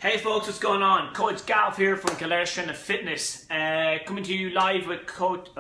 Hey folks, what's going on? Coach Gav here from Kildare Strength and Fitness. Coming to you live with Coach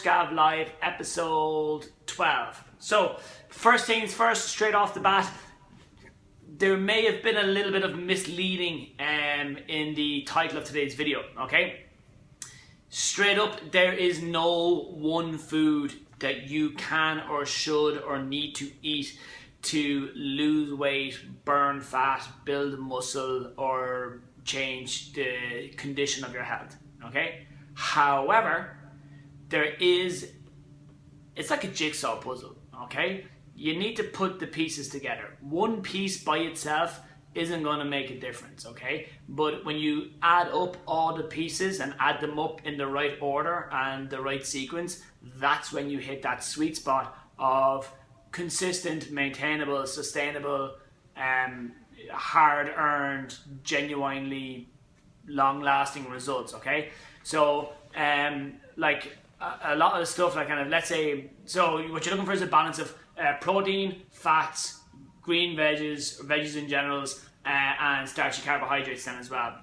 Gav Live episode 12. So, first things first, straight off the bat, there may have been a little bit of misleading in the title of today's video, okay? Straight up, there is no one food that you can or should or need to eat to lose weight, burn fat, build muscle, or change the condition of your health, okay? However, it's like a jigsaw puzzle, okay? You need to put the pieces together. One piece by itself isn't going to make a difference, okay? But when you add up all the pieces and add them up in the right order and the right sequence, that's when you hit that sweet spot of consistent, maintainable, sustainable, hard-earned, genuinely long-lasting results, okay? So, like a lot of the stuff, like kind of, let's say, so what you're looking for is a balance of protein, fats, green veggies in generals, and starchy carbohydrates then as well.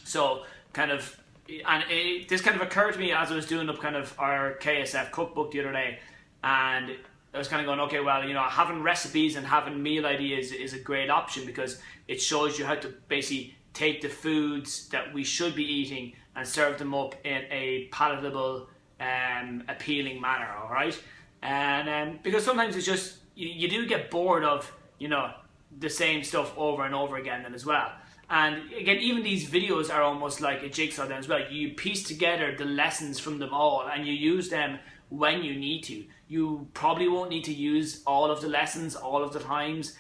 So, kind of, and this kind of occurred to me as I was doing up kind of our KSF cookbook the other day, and I was kind of going, okay, well, you know, having recipes and having meal ideas is a great option because it shows you how to basically take the foods that we should be eating and serve them up in a palatable, appealing manner, all right? And because sometimes it's just, you do get bored of, you know, the same stuff over and over again then as well. And again, even these videos are almost like a jigsaw then as well. You piece together the lessons from them all and you use them when you need to. You probably won't need to use all of the lessons all of the times.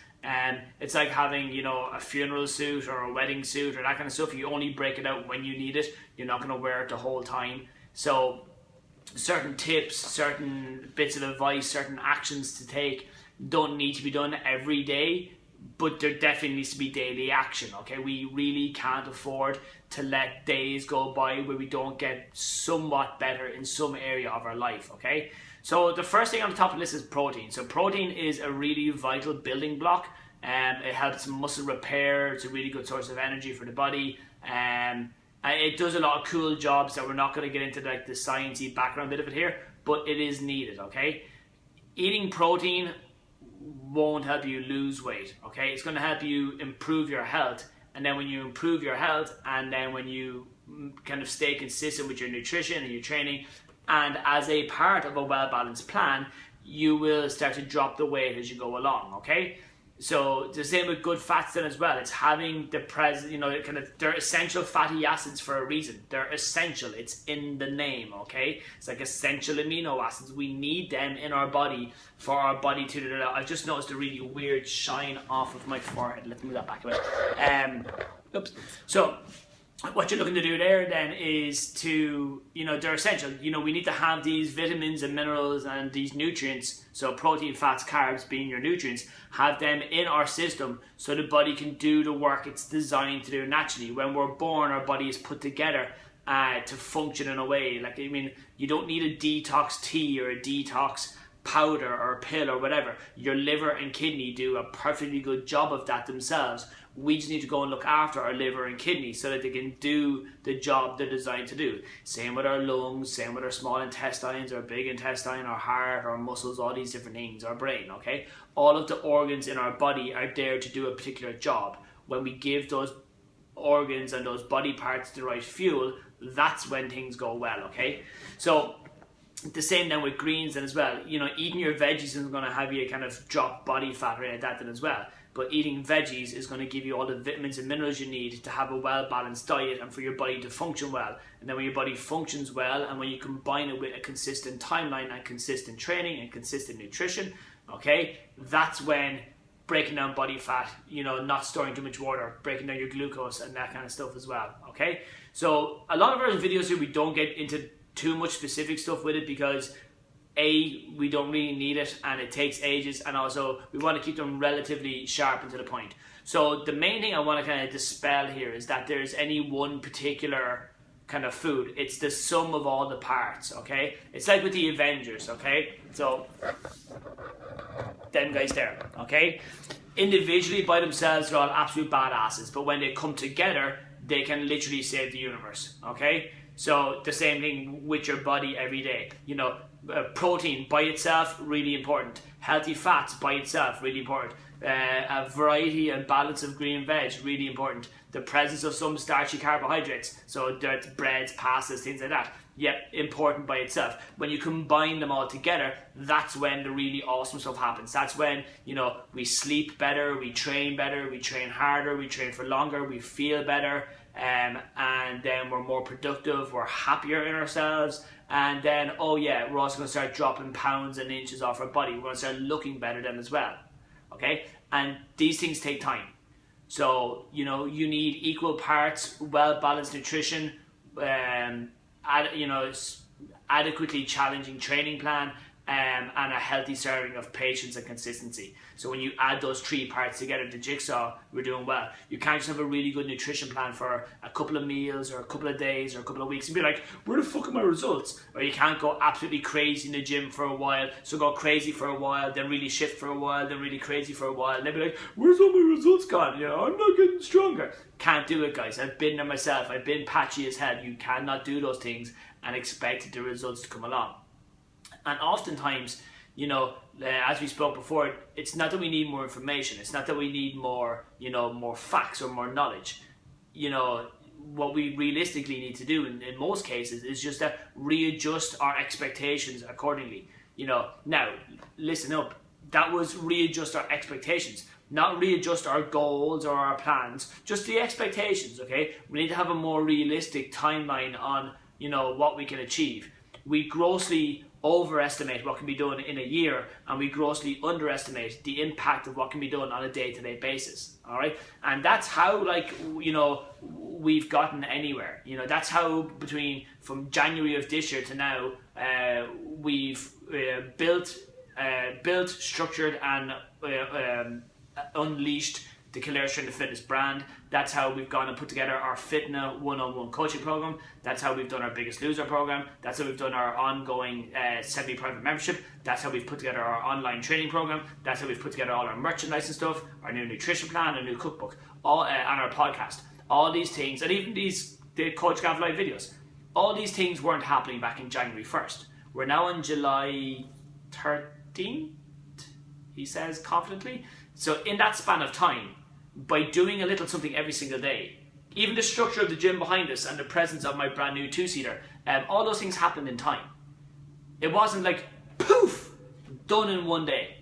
It's like having, you know, a funeral suit or a wedding suit or that kind of stuff. You only break it out when you need it. You're not going to wear it the whole time. So certain tips, certain bits of advice, certain actions to take don't need to be done every day, but there definitely needs to be daily action, okay? We really can't afford to let days go by where we don't get somewhat better in some area of our life, okay? So the first thing on the top of the list is protein. So protein is a really vital building block. It helps muscle repair. It's a really good source of energy for the body. It does a lot of cool jobs that we're not going to get into, like the sciencey background bit of it here, but it is needed, okay? Eating protein won't help you lose weight, okay? It's going to help you improve your health, and then when you improve your health and then when you kind of stay consistent with your nutrition and your training, and as a part of a well-balanced plan, you will start to drop the weight as you go along, okay? So the same with good fats then as well. It's having the present, you know, kind of, they're essential fatty acids for a reason. They're essential. It's in the name, okay? It's like essential amino acids. We need them in our body for our body to do that. I just noticed a really weird shine off of my forehead. Let me move that back a bit. Oops. So what you're looking to do there then is to, you know, they're essential. You know, we need to have these vitamins and minerals and these nutrients, so protein, fats, carbs being your nutrients, have them in our system so the body can do the work it's designed to do naturally. When we're born, our body is put together to function in a way. Like, I mean, you don't need a detox tea or a detox powder or a pill or whatever. Your liver and kidney do a perfectly good job of that themselves. We just need to go and look after our liver and kidney so that they can do the job they're designed to do. Same with our lungs, same with our small intestines, our big intestine, our heart, our muscles, all these different things, our brain, okay? All of the organs in our body are there to do a particular job. When we give those organs and those body parts the right fuel, that's when things go well, okay? So the same then with greens then as well. You know, eating your veggies isn't going to have you kind of drop body fat or anything like that then as well. But eating veggies is going to give you all the vitamins and minerals you need to have a well-balanced diet and for your body to function well. And then when your body functions well and when you combine it with a consistent timeline and consistent training and consistent nutrition, okay, that's when breaking down body fat, you know, not storing too much water, breaking down your glucose and that kind of stuff as well, okay? So a lot of our videos here, we don't get into too much specific stuff with it because we don't really need it and it takes ages, and also we want to keep them relatively sharp and to the point. So the main thing I want to kind of dispel here is that there's any one particular kind of food. It's the sum of all the parts, okay? It's like with the Avengers, okay? So, them guys there, okay? individually by themselves, they're all absolute badasses, but when they come together, they can literally save the universe, okay? So the same thing with your body every day. You know, protein by itself, really important. Healthy fats by itself, really important. A variety and balance of green veg, really important. The presence of some starchy carbohydrates, so dirt, breads, pastas, things like that. Yep, important by itself. When you combine them all together, that's when the really awesome stuff happens. That's when, you know, we sleep better, we train harder, we train for longer, we feel better, and then we're more productive, we're happier in ourselves, and then, oh yeah, we're also going to start dropping pounds and inches off our body. We're going to start looking better then as well, okay? And these things take time. So, you know, you need equal parts, well-balanced nutrition, you know, adequately challenging training plan, and a healthy serving of patience and consistency. So when you add those three parts together, the jigsaw, we're doing well. You can't just have a really good nutrition plan for a couple of meals or a couple of days or a couple of weeks and be like, where the fuck are my results? Or you can't go absolutely crazy in the gym for a while, so go crazy for a while, then really shift for a while, then really crazy for a while, and then be like, where's all my results gone? You know, I'm not getting stronger. Can't do it, guys. I've been there myself. I've been patchy as hell. You cannot do those things and expect the results to come along. And oftentimes, you know, as we spoke before, it's not that we need more information. It's not that we need more, you know, more facts or more knowledge. You know, what we realistically need to do in most cases is just to readjust our expectations accordingly. You know, now, listen up. That was readjust our expectations, not readjust our goals or our plans, just the expectations, okay? We need to have a more realistic timeline on, you know, what we can achieve. We grossly overestimate what can be done in a year, and we grossly underestimate the impact of what can be done on a day-to-day basis. All right, and that's how, like, you know, we've gotten anywhere. You know, that's how from January of this year to now, we've built, structured, and unleashed the Kildare Strength and Fitness brand. That's how we've gone and put together our Fitna one-on-one coaching program. That's how we've done our Biggest Loser program. That's how we've done our ongoing semi-private membership. That's how we've put together our online training program. That's how we've put together all our merchandise and stuff, our new nutrition plan, our new cookbook, all and our podcast. All these things, and even the Coach Gav Live videos, all these things weren't happening back in January 1st. We're now on July 13th, he says confidently. So in that span of time, by doing a little something every single day, even the structure of the gym behind us and the presence of my brand new two-seater, all those things happened in time. It wasn't like, poof, done in one day.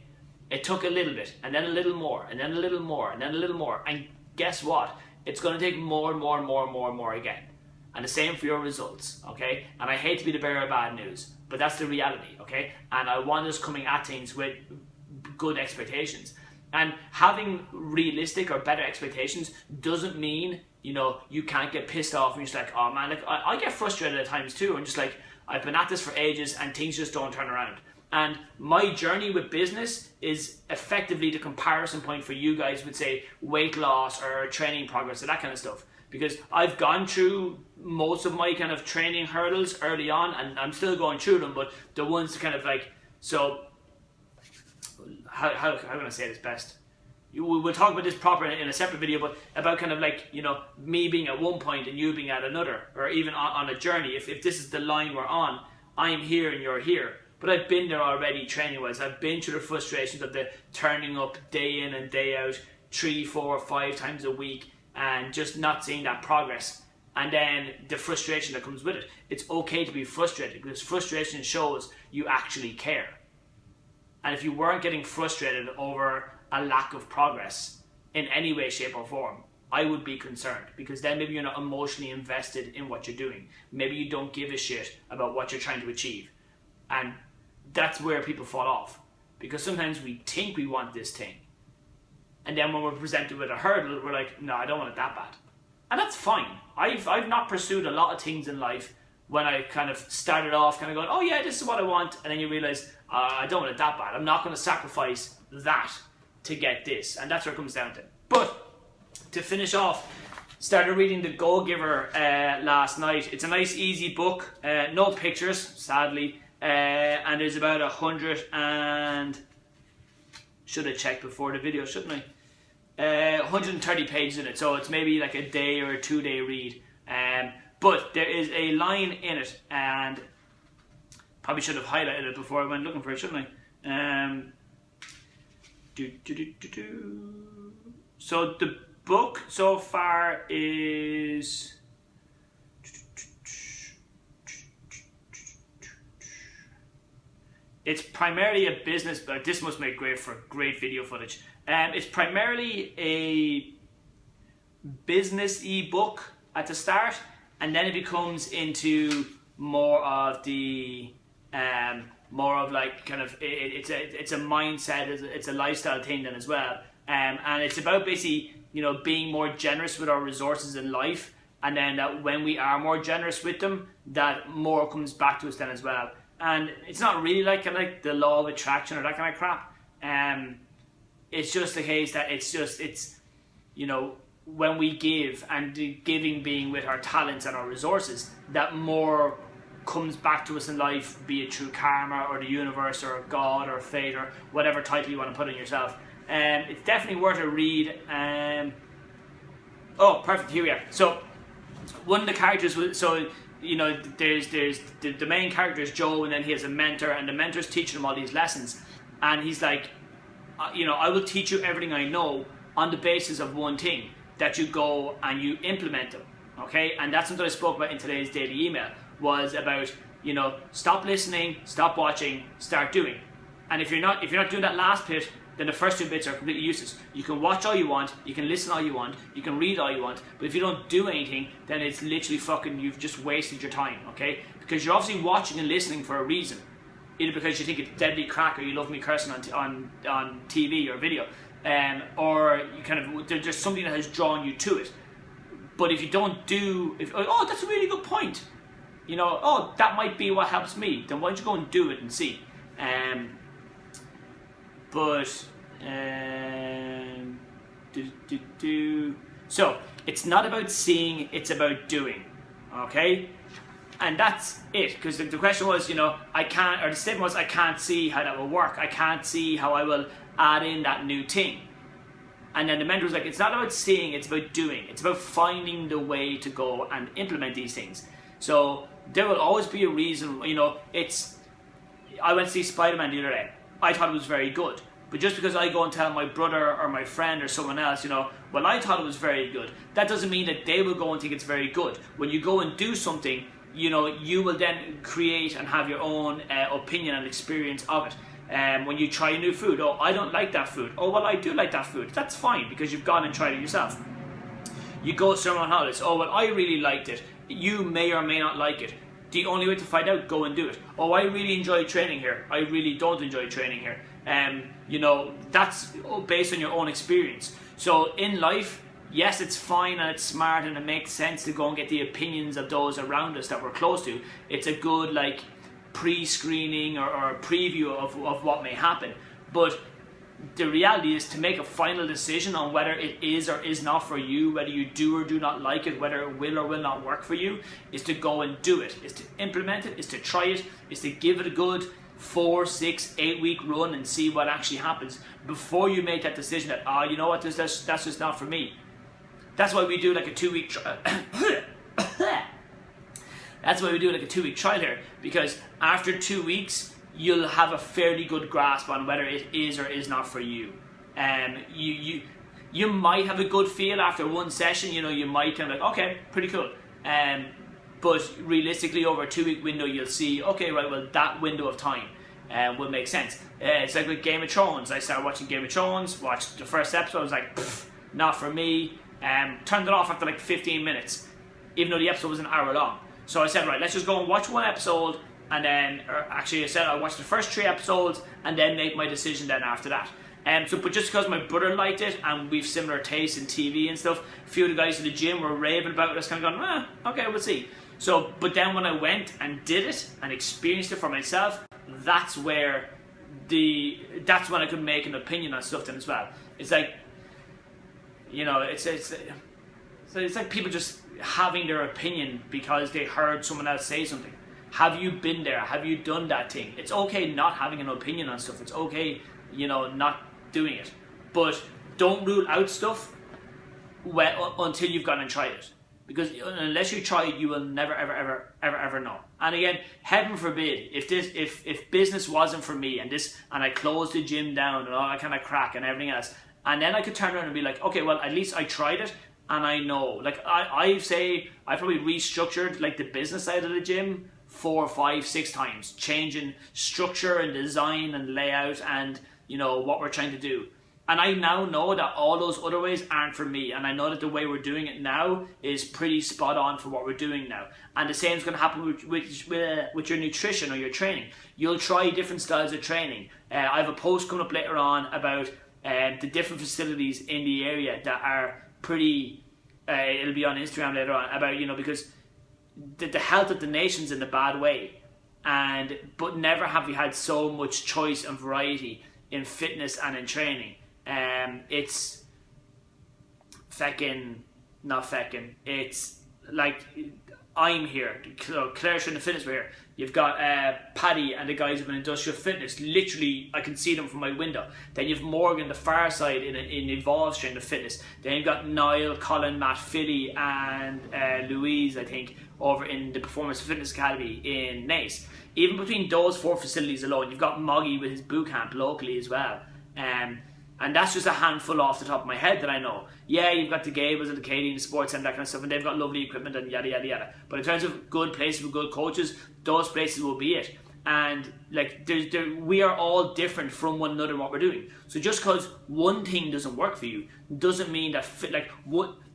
It took a little bit, and then a little more, and then a little more, and then a little more. And guess what? It's going to take more and more and more and more and more again. And the same for your results, okay? And I hate to be the bearer of bad news, but that's the reality, okay? And I want us coming at things with good expectations. And having realistic or better expectations doesn't mean, you know, you can't get pissed off and you're just like, oh man, like, I get frustrated at times too. I'm just like, I've been at this for ages and things just don't turn around. And my journey with business is effectively the comparison point for you guys with, say, weight loss or training progress or that kind of stuff. Because I've gone through most of my kind of training hurdles early on, and I'm still going through them, but the ones kind of like, so how can I say this best? We'll talk about this proper in a separate video, but about kind of like, you know, me being at one point and you being at another, or even on a journey. If this is the line we're on, I'm here and you're here. But I've been there already training-wise. I've been through the frustrations of the turning up day in and day out, 3, 4, 5 times a week, and just not seeing that progress. And then the frustration that comes with it. It's okay to be frustrated, because frustration shows you actually care. And if you weren't getting frustrated over a lack of progress in any way, shape or form, I would be concerned, because then maybe you're not emotionally invested in what you're doing. Maybe you don't give a shit about what you're trying to achieve. And that's where people fall off, because sometimes we think we want this thing, and then when we're presented with a hurdle, we're like, no, I don't want it that bad. And that's fine. I've not pursued a lot of things in life when I kind of started off kind of going, oh yeah, this is what I want, and then you realize, I don't want it that bad. I'm not going to sacrifice that to get this. And that's where it comes down to. But to finish off, started reading The Go-Giver last night. It's a nice, easy book. No pictures, sadly. And there's about 100 and... Should have checked before the video, shouldn't I? 130 pages in it, so it's maybe like a day or a 2-day read. But there is a line in it, and probably should have highlighted it before I went looking for it, shouldn't I? So the book so far is... It's primarily a business, but this must make great for great video footage. It's primarily a business ebook at the start, and then it becomes into more of the more of like kind of it's a mindset, it's a lifestyle thing then as well, and it's about basically, you know, being more generous with our resources in life, and then that when we are more generous with them, that more comes back to us then as well. And it's not really like the law of attraction or that kind of crap. It's just the case that it's you know, when we give, and the giving being with our talents and our resources, that more comes back to us in life, be it through karma or the universe or God or fate or whatever title you want to put on yourself. It's definitely worth a read. Oh, perfect, here we are. So one of the characters was, so, you know, there's the main character is Joe, and then he has a mentor, and the mentor's teaching him all these lessons, and he's like, you know, I will teach you everything I know on the basis of one thing, that you go and you implement them, okay? And that's something I spoke about in today's daily email, was about, you know, stop listening, stop watching, start doing. And if you're not doing that last bit, then the first 2 bits are completely useless. You can watch all you want, you can listen all you want, you can read all you want, but if you don't do anything, then it's literally fucking, you've just wasted your time, okay? Because you're obviously watching and listening for a reason. Either because you think it's deadly crack, or you love me cursing on TV or video, or you kind of, there's something that has drawn you to it. But if you don't do, oh, that's a really good point, you know, oh, that might be what helps me, then why don't you go and do it and see? So it's not about seeing, it's about doing, okay? And that's it, because the question was, you know, the statement was, I can't see how that will work. I can't see how I will add in that new thing. And then the mentor was like, it's not about seeing, it's about doing. It's about finding the way to go and implement these things. So there will always be a reason, you know, I went to see Spider-Man the other day. I thought it was very good. But just because I go and tell my brother or my friend or someone else, you know, well, I thought it was very good, that doesn't mean that they will go and think it's very good. When you go and do something, you know, you will then create and have your own opinion and experience of it. When you try a new food, oh, I don't like that food. Oh, well, I do like that food. That's fine, because you've gone and tried it yourself. You go somewhere on holidays. Oh, well, I really liked it. You may or may not like it. The only way to find out, go and do it. Oh, I really enjoy training here. I really don't enjoy training here. You know, that's based on your own experience. So in life, yes, it's fine and it's smart and it makes sense to go and get the opinions of those around us that we're close to. It's a good, like, pre-screening or a preview of what may happen. But the reality is to make a final decision on whether it is or is not for you, whether you do or do not like it, whether it will or will not work for you, is to go and do it, is to implement it, is to try it, is to give it a good 4, 6, 8 week run and see what actually happens before you make that decision that, oh, you know what, that's just not for me. That's why we do like a 2-week trial. That's why we do like a 2-week trial here, because after 2 weeks, you'll have a fairly good grasp on whether it is or is not for you. You might have a good feel after one session, you know, you might kind of like, okay, pretty cool. But realistically, over a 2-week window, you'll see, okay, right, well, that window of time will make sense. It's like with Game of Thrones. I started watching Game of Thrones, watched the first episode, I was like, not for me. Turned it off after like 15 minutes, even though the episode was an hour long. So I said, right, let's just go and watch one episode, and then, actually I said I'll watch the first 3 episodes, and then make my decision then after that. But just because my brother liked it, and we've similar tastes in TV and stuff, a few of the guys in the gym were raving about it, I was kind of going, okay, we'll see. So, but then when I went and did it, and experienced it for myself, that's when I could make an opinion on stuff then as well. It's like, you know, it's like people just having their opinion because they heard someone else say something. Have you been there? Have you done that thing? It's okay not having an opinion on stuff. It's okay, you know, not doing it. But don't rule out stuff until you've gone and tried it. Because unless you try it, you will never, ever know. And again, heaven forbid, if business wasn't for me and I closed the gym down and all that kind of crack and everything else, and then I could turn around and be like, okay, well, at least I tried it and I know. Like I probably restructured like the business side of the gym 4, 5, 6 times, changing structure and design and layout and what we're trying to do. And I now know that all those other ways aren't for me. And I know that the way we're doing it now is pretty spot on for what we're doing now. And the same is going to happen with your nutrition or your training. You'll try different styles of training. I have a post coming up later on about the different facilities in the area that are pretty, it'll be on Instagram later on, about, because the health of the nation's in a bad way. But never have we had so much choice and variety in fitness and in training. It's it's like I'm here, Claire's in the fitness, we're here. You've got Paddy and the guys of Industrial Fitness, literally I can see them from my window. Then you've Morgan, the far side in Evolve Strength of Fitness. Then you've got Niall, Colin, Matt, Philly and Louise, I think, over in the Performance Fitness Academy in Naas. Even between those 4 facilities alone, you've got Moggy with his boot camp locally as well. And that's just a handful off the top of my head that I know. Yeah, you've got the Gables and the Katie and the Sports and that kind of stuff, and they've got lovely equipment and yada yada yada. But in terms of good places with good coaches, those places will be it. And like we are all different from one another in what we're doing. So just because one thing doesn't work for you doesn't mean that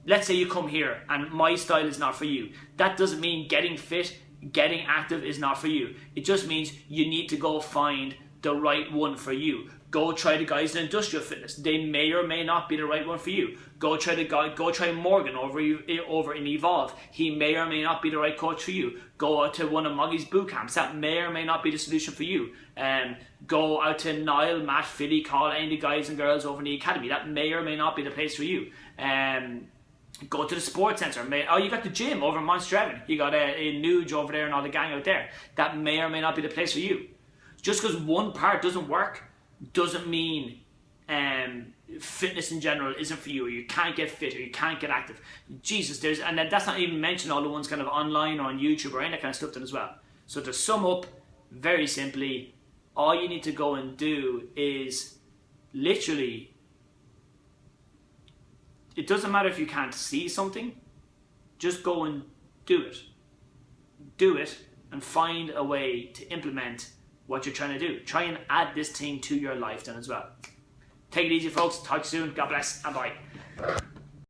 let's say you come here and my style is not for you. That doesn't mean getting fit, getting active is not for you. It just means you need to go find the right one for you. Go try the guys in Industrial Fitness. They may or may not be the right one for you. Go try Morgan over in Evolve. He may or may not be the right coach for you. Go out to one of Moggy's boot camps. That may or may not be the solution for you. Go out to Niall, Matt, Philly, call any of the guys and girls over in the academy. That may or may not be the place for you. Go to the sports centre. You got the gym over in Montstreven. You got a Nuge over there and all the gang out there. That may or may not be the place for you. Just because one part doesn't work doesn't mean fitness in general isn't for you, or you can't get fit, or you can't get active. Jesus, and that's not even mentioning all the ones kind of online or on YouTube or any that kind of stuff then as well. So to sum up, very simply, all you need to go and do is literally, it doesn't matter if you can't see something, just go and do it. Do it and find a way to implement what you're trying to do. Try and add this thing to your life then as well. Take it easy, folks. Talk soon. God bless and bye.